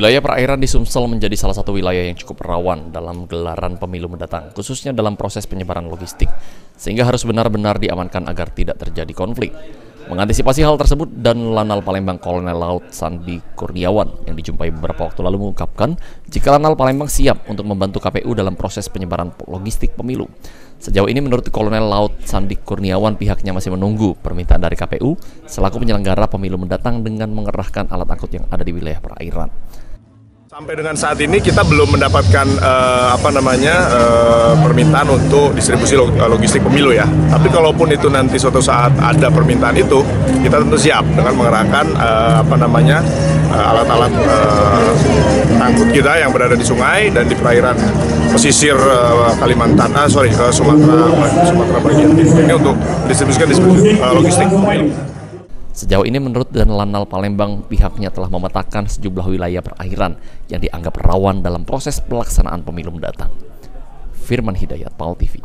Wilayah perairan di Sumsel menjadi salah satu wilayah yang cukup rawan dalam gelaran pemilu mendatang, khususnya dalam proses penyebaran logistik, sehingga harus benar-benar diamankan agar tidak terjadi konflik. Mengantisipasi hal tersebut, dan Lanal Palembang Kolonel Laut Sandi Kurniawan yang dijumpai beberapa waktu lalu mengungkapkan jika Lanal Palembang siap untuk membantu KPU dalam proses penyebaran logistik pemilu. Sejauh ini menurut Kolonel Laut Sandi Kurniawan, pihaknya masih menunggu permintaan dari KPU selaku penyelenggara pemilu mendatang dengan mengerahkan alat angkut yang ada di wilayah perairan. Sampai dengan saat ini kita belum mendapatkan permintaan untuk distribusi logistik pemilu ya. Tapi kalaupun itu nanti suatu saat ada permintaan itu, kita tentu siap dengan mengerahkan alat-alat angkut kita yang berada di sungai dan di perairan pesisir Sumatera bagian ini untuk distribusikan logistik pemilu. Sejauh ini menurut dan Lanal Palembang, pihaknya telah memetakan sejumlah wilayah perairan yang dianggap rawan dalam proses pelaksanaan pemilu mendatang. Firman Hidayat, PAL TV.